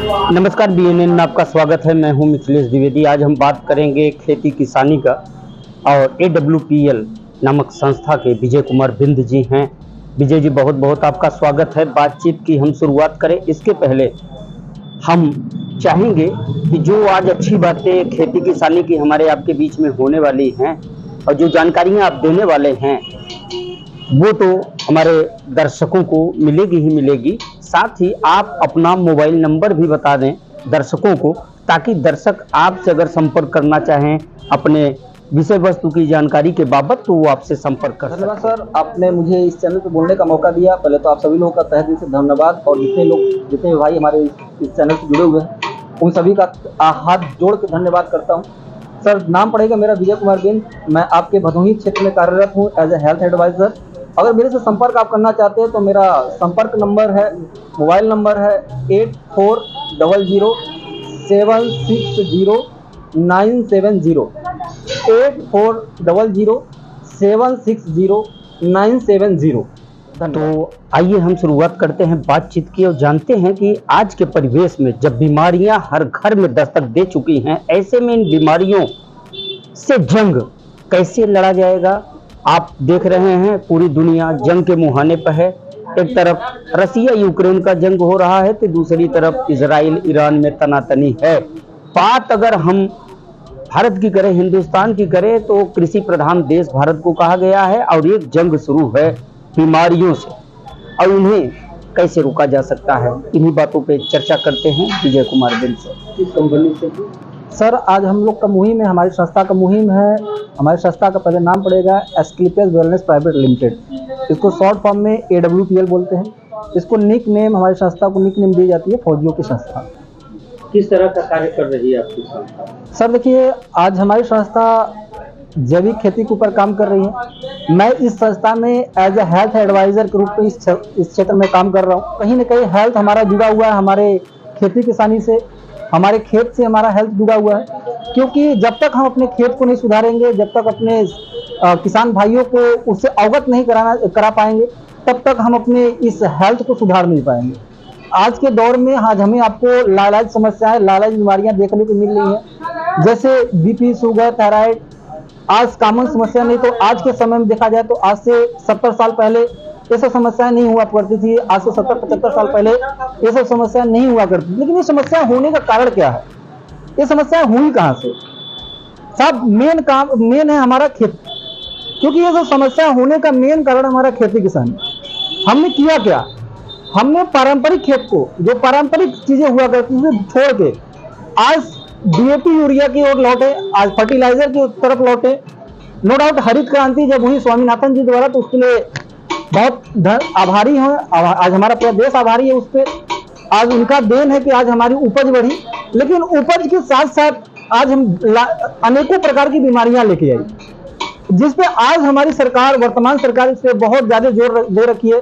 नमस्कार, बीएनएन में आपका स्वागत है। मैं हूं मिथिलेश द्विवेदी। आज हम बात करेंगे खेती किसानी का और AWPL नामक संस्था के विजय कुमार बिंद जी हैं। विजय जी, बहुत बहुत आपका स्वागत है। बातचीत की हम शुरुआत करें इसके पहले हम चाहेंगे कि जो आज अच्छी बातें खेती किसानी की हमारे आपके बीच में होने वाली हैं और जो जानकारियां आप देने वाले हैं वो तो हमारे दर्शकों को मिलेगी ही मिलेगी। साथ ही आप अपना मोबाइल नंबर भी बता दें दर्शकों को, ताकि दर्शक आपसे अगर संपर्क करना चाहें अपने विषय वस्तु की जानकारी के बाबत तो वो आपसे संपर्क कर सकते हैं। धन्यवाद सर, आपने मुझे इस चैनल पर बोलने का मौका दिया। पहले तो आप सभी लोगों का तहे दिल से धन्यवाद, और जितने भाई हमारे इस चैनल से जुड़े हुए हैं उन सभी का हाथ जोड़ के धन्यवाद करता हूँ। सर, नाम पड़ेगा मेरा विजय कुमार बिंद। मैं आपके भदोही क्षेत्र में कार्यरत हूँ एज ए हेल्थ एडवाइजर। अगर मेरे से संपर्क आप करना चाहते हैं तो मेरा संपर्क नंबर है, मोबाइल नंबर है 84000760 84000760। तो आइए हम शुरुआत करते हैं बातचीत की और जानते हैं कि आज के परिवेश में जब बीमारियां हर घर में दस्तक दे चुकी हैं, ऐसे में इन बीमारियों से जंग कैसे लड़ा जाएगा। आप देख रहे हैं पूरी दुनिया जंग के मुहाने पर है। एक तरफ रसिया यूक्रेन का जंग हो रहा है तो दूसरी तरफ इजराइल ईरान में तनातनी है। बात अगर हम भारत की करें, हिंदुस्तान की करें, तो कृषि प्रधान देश भारत को कहा गया है और एक जंग शुरू है बीमारियों से, और उन्हें कैसे रोका जा सकता है, इन्हीं बातों पे चर्चा करते हैं विजय कुमार बिंद से। इस कंपनी से सर, आज हम लोग का मुहिम है, हमारी संस्था का मुहिम है। हमारी संस्था का पहले नाम पड़ेगा एस्क्लेपियस वेलनेस प्राइवेट लिमिटेड। इसको शॉर्ट फॉर्म में AWPL बोलते हैं। इसको निक नेम, हमारी संस्था को निक नेम दी जाती है फौजियों की संस्था। किस तरह का कार्य कर रही है आपकी संस्था? सर देखिए, आज हमारी संस्था जैविक खेती के ऊपर काम कर रही है। मैं इस संस्था में एज ए हेल्थ एडवाइजर के रूप में इस क्षेत्र में काम कर रहा हूँ। कहीं ना कहीं हेल्थ हमारा जुड़ा हुआ है हमारे खेती किसानी से, हमारे खेत से हमारा हेल्थ जुड़ा हुआ है। क्योंकि जब तक हम अपने खेत को नहीं सुधारेंगे, जब तक अपने किसान भाइयों को उससे अवगत नहीं करा पाएंगे, तब तक हम अपने इस हेल्थ को सुधार नहीं पाएंगे। आज के दौर में आज हमें आपको लाइलाज समस्याएं, लाइलाज बीमारियां देखने को मिल रही हैं, जैसे BP, शुगर, थायराइड। आज कॉमन समस्या नहीं तो आज के समय में देखा जाए तो आज से 70 साल पहले ये सब समस्याएं नहीं हुआ करती थी। आज से 70-75 साल पहले ये सब समस्याएं नहीं हुआ करती थी। लेकिन ये समस्या होने का कारण क्या है? ये समस्या हुई कहाँ से? साहब, मेन है हमारा खेती। क्योंकि ये सब समस्या होने का मेन कारण हमारा खेती किसानी। हमने किया क्या? हमने पारंपरिक खेत को, जो पारंपरिक चीजें हुआ करती थी, छोड़ के आज DAP यूरिया की ओर लौटे, आज फर्टिलाइजर की तरफ लौटे। नो डाउट हरित क्रांति जब हुई स्वामीनाथन जी द्वारा, तो उसके लिए बहुत आभारी हैं। आज हमारा पूरा देश आभारी है उस पर। आज उनका देन है कि आज हमारी उपज बढ़ी। लेकिन उपज के साथ साथ आज हम अनेकों प्रकार की बीमारियां लेके आई, जिस पे आज हमारी सरकार, वर्तमान सरकार, इस पे बहुत ज्यादा जोर दे रखी है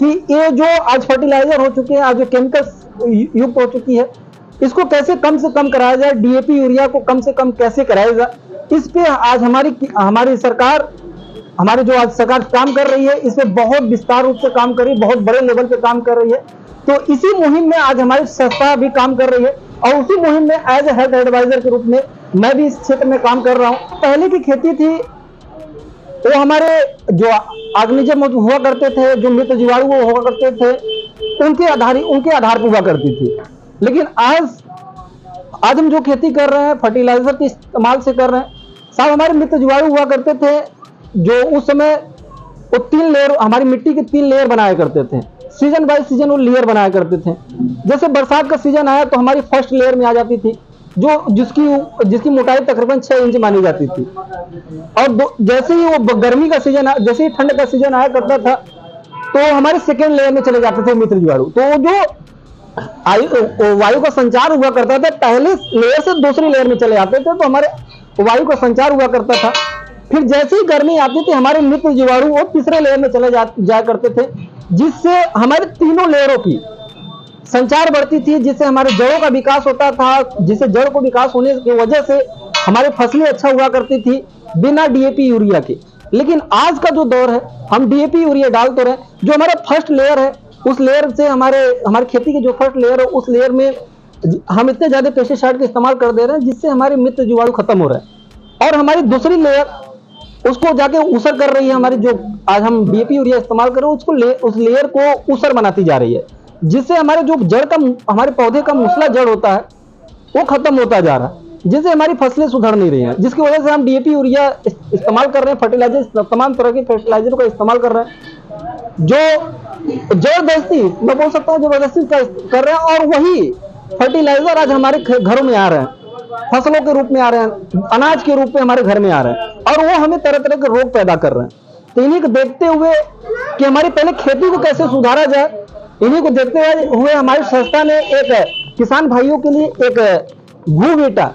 कि ये जो आज फर्टिलाइजर हो चुके हैं, आज जो केमिकल युक्त हो चुकी है, इसको कैसे कम से कम कराया जाए, DAP यूरिया को कम से कम कैसे कराया जाए। इस पे आज हमारी सरकार, हमारी जो आज सरकार काम कर रही है, इस पे बहुत विस्तार रूप से काम कर रही है, बहुत बड़े लेवल पे काम कर रही है। तो इसी मुहिम में आज हमारी संस्था भी काम कर रही है, और उसी मुहिम में एज ए हेल्थ एडवाइजर के रूप में मैं भी इस क्षेत्र में काम कर रहा हूँ। पहले की खेती थी तो हमारे जो ऑर्गेनिज्म हुआ करते थे, जो मृत जीवाणु हुआ करते थे, उनके आधार पर हुआ करती थी। लेकिन आज हम जो खेती कर रहे हैं फर्टिलाइजर के इस्तेमाल से कर रहे हैं। साहब, हमारे मृत जीवाणु हुआ करते थे जो उस समय वो 3 लेयर, हमारी मिट्टी के 3 लेयर बनाया करते थे। सीजन बाय सीजन वो लेयर बनाया करते थे। जैसे बरसात का सीजन आया तो हमारी फर्स्ट लेयर में आ जाती थी, जो जिसकी मोटाई तकरीबन 6 इंच मानी जाती थी। और जैसे ही वो गर्मी का सीजन, जैसे ही ठंड का सीजन आया करता था, तो हमारे सेकेंड लेयर में चले जाते थे मित्र जीवाणु। तो जो वायु का संचार हुआ करता था, पहले लेयर से दूसरी लेयर में चले जाते थे, तो हमारे वायु का संचार हुआ करता था। फिर जैसे ही गर्मी आती थी, हमारे मित्र जीवाणु वो तीसरे लेयर में चले जाया करते थे, जिससे हमारे तीनों लेयरों की संचार बढ़ती थी, जिससे हमारे जड़ों का विकास होता था, जिससे जड़ को विकास होने की वजह से हमारी फसलें अच्छा हुआ करती थी बिना DAP यूरिया के। लेकिन आज का जो दौर है, हम DAP यूरिया डाल तो रहे, जो हमारा फर्स्ट लेयर है, उस लेयर से हमारे खेती की जो फर्स्ट लेयर है, उस लेयर में हम इतने ज्यादा पेस्टिसाइड का इस्तेमाल कर दे रहे हैं जिससे हमारे मित्र जीवाणु खत्म हो रहे हैं और हमारी दूसरी लेयर उसको जाके ऊसर कर रही है। हमारी जो आज हम डीएपी यूरिया इस्तेमाल कर रहे हैं उसको उस लेयर को ऊसर बनाती जा रही है, जिससे हमारे जो जड़ का हमारे पौधे का मूसला जड़ होता है वो खत्म होता जा रहा है, जिससे हमारी फसलें सुधर नहीं रही हैं, जिसकी वजह से हम डीएपी यूरिया इस्तेमाल कर रहे हैं, फर्टिलाइजर तमाम तरह के फर्टिलाइजरों का इस्तेमाल कर रहे हैं जो जबरदस्ती मैं बोल सकता हूँ जबरदस्ती कर रहे हैं। और वही फर्टिलाइजर आज हमारे घरों में आ रहे हैं, फसलों के रूप में आ रहे हैं, अनाज के रूप में हमारे घर में आ रहे हैं और वो हमें तरह तरह के रोग पैदा कर रहे हैं। तो इन्हीं को देखते हुए कि हमारी पहले खेती को कैसे सुधारा जाए, इन्हीं को देखते हुए हमारी संस्था ने एक किसान भाइयों के लिए एक ग्लूवीटा,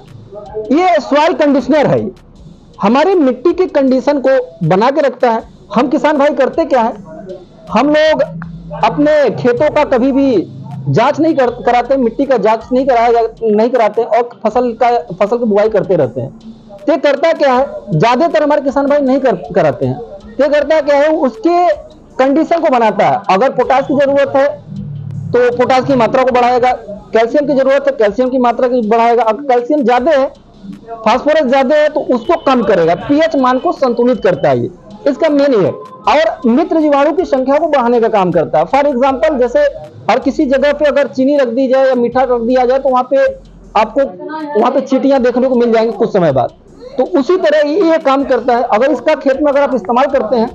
ये सॉइल कंडीशनर है, हमारी मिट्टी की कंडीशन को बना के रखता है। हम किसान भाई करते क्या है, हम लोग अपने खेतों का कभी भी जांच नहीं कराते, मिट्टी का जांच नहीं कराते और फसल की बुआई करते रहते हैं। ये करता क्या है, ज्यादातर हमारे किसान भाई नहीं कराते हैं। ये करता क्या है, उसके कंडीशन को बनाता है। अगर पोटास की जरूरत है तो पोटास की मात्रा को बढ़ाएगा, कैल्शियम की जरूरत है कैल्शियम की मात्रा को बढ़ाएगा, अगर कैल्शियम ज्यादा है फास्फोरस ज्यादा है तो उसको कम करेगा, पीएच मान को संतुलित करता है, ये इसका मेन है। और मित्र जीवाणु की संख्या को बढ़ाने का काम करता है। फॉर एग्जांपल जैसे हर किसी जगह पे अगर चीनी रख दी जाए या मीठा रख दिया जाए तो वहां पे आपको वहां पे चींटियां देखने को मिल जाएंगी कुछ समय बाद, तो उसी तरह ये काम करता है। अगर इसका खेत में अगर आप इस्तेमाल करते हैं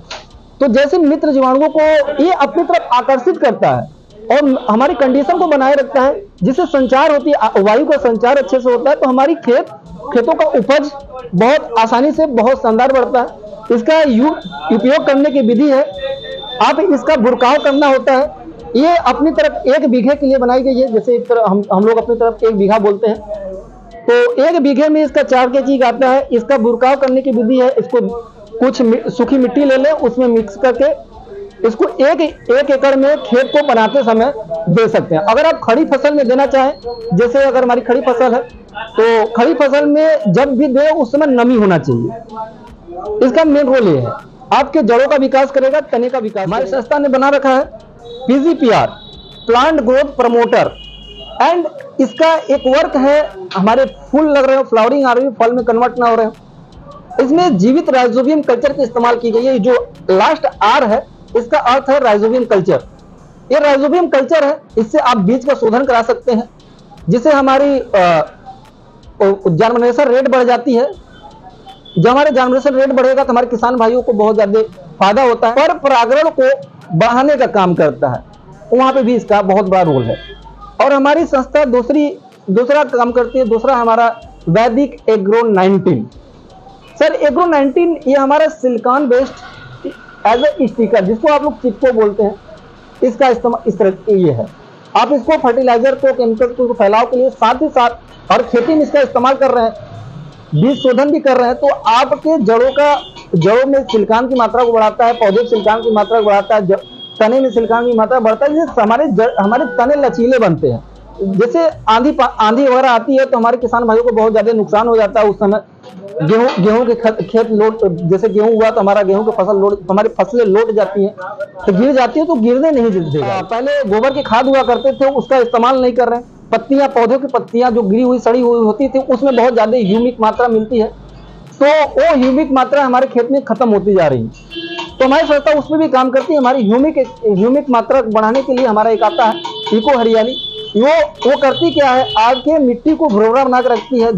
तो जैसे मित्र जीवाणुओं को ये अपनी तरफ आकर्षित करता है और हमारी कंडीशन को बनाए रखता है, जिससे संचार होती है, वायु का संचार अच्छे से होता है, तो हमारी खेतों का उपज बहुत आसानी से बहुत शानदार बढ़ता है। इसका उपयोग करने की विधि है, आप इसका बुरकाव करना होता है। ये अपनी तरफ 1 बीघे के लिए बनाई गई है, जैसे एक तरह हम लोग अपनी तरफ 1 बीघा बोलते हैं, तो 1 बीघे में इसका 4 kg आता है। इसका बुरकाव करने की विधि है, इसको कुछ सूखी मिट्टी ले लें, उसमें मिक्स करके इसको एक एकड़ में खेत को बनाते समय दे सकते हैं। अगर आप खड़ी फसल में देना चाहें, जैसे अगर हमारी खड़ी फसल है तो खड़ी फसल में जब भी दे उस समय नमी होना चाहिए। इसका मेन रोल ये है, आपके जड़ों का विकास करेगा, तने का विकास। हमारी संस्था ने बना रखा है PGPR, plant growth promoter, and इसका एक वर्क है, हमारे फूल लग रहे हो, फ्लावरिंग आ रही है, फल में कन्वर्ट ना हो रहे हो, इसमें जीवित राइजोबियम कल्चर का इस्तेमाल की गई है। जो लास्ट आर है इसका अर्थ है राइजोबियम कल्चर। ये राइजोबियम कल्चर है, इससे आप बीज का शोधन करा सकते हैं, जिससे हमारी जर्मिनेशन रेट बढ़ जाती है। जब हमारे जर्मिनेशन रेट बढ़ेगा तो हमारे किसान भाइयों को बहुत ज्यादा फायदा होता है, पर परागण को बढ़ाने का काम करता है, वहां पे भी इसका बहुत बड़ा रोल है। और हमारी संस्था दूसरा काम करती है, दूसरा हमारा वैदिक एग्रो 19। सर एग्रो 19 ये हमारा silicon based as a sticker, जिसको आप लोग चिपको बोलते हैं, इसका इस्तेमाल इस तरह ये है। आप इसको फर्टिलाइजर को केमिकल को फैलाव के लिए साथ ही साथ और खेती में इसका इस्तेमाल कर रहे हैं, बीज शोधन भी कर रहे हैं, तो आपके जड़ों में सिलिकॉन की मात्रा को बढ़ाता है, पौधे में सिलिकॉन की मात्रा को बढ़ाता है, तने में सिलिकॉन की मात्रा बढ़ता है, जिससे हमारे तने लचीले बनते हैं। जैसे आंधी वगैरह आती है तो हमारे किसान भाइयों को बहुत ज्यादा नुकसान हो जाता है। उस समय गेहूं के खेत लोड, जैसे गेहूं हुआ तो हमारा गेहूं की फसल लोड, हमारी फसलें लोड जाती हैं तो गिर जाती है, तो गिरने नहीं देगा। पहले गोबर की खाद हुआ करते थे, उसका इस्तेमाल नहीं कर रहे हैं। पत्तियां, पौधों की पत्तियां जो गिरी हुई सड़ी हुई होती थी, उसमें बहुत ज्यादा ह्यूमिक मात्रा मिलती है, तो वो ह्यूमिक मात्रा हमारे खेत में खत्म होती जा रही है। तो हमारी संस्था उसमें भी काम करती है। हमारी ह्यूमिक मात्रा बढ़ाने के लिए हमारा एक आता है इको हरियाली। वो करती क्या है, आपके मिट्टी को भुरभुरा बना कर रखती है,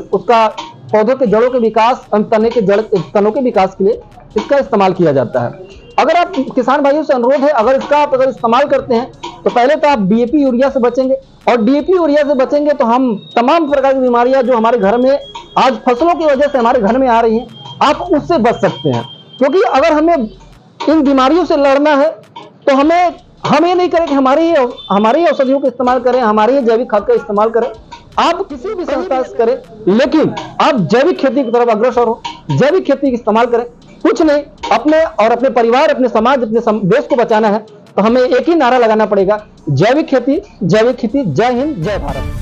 उसका पौधों के जड़ों के विकास, तनों के विकास के लिए इसका इस्तेमाल किया जाता है। अगर आप किसान भाइयों से अनुरोध है, अगर इसका आप इस्तेमाल करते हैं तो पहले तो आप डीएपी यूरिया से बचेंगे, और डीएपी यूरिया से बचेंगे तो हम तमाम प्रकार की बीमारियां जो हमारे घर में आज फसलों की वजह से हमारे घर में आ रही हैं, आप उससे बच सकते हैं। क्योंकि अगर हमें इन बीमारियों से लड़ना है तो हम ये नहीं करें कि हमारी औषधियों का इस्तेमाल करें, हमारी जैविक खाद का इस्तेमाल करें, आप किसी भी संस्था से करें, लेकिन आप जैविक खेती की तरफ अग्रसर हो, जैविक खेती का इस्तेमाल करें। कुछ नहीं, अपने और अपने परिवार, अपने समाज, अपने देश को बचाना है तो हमें एक ही नारा लगाना पड़ेगा, जैविक खेती, जय हिंद, जय भारत।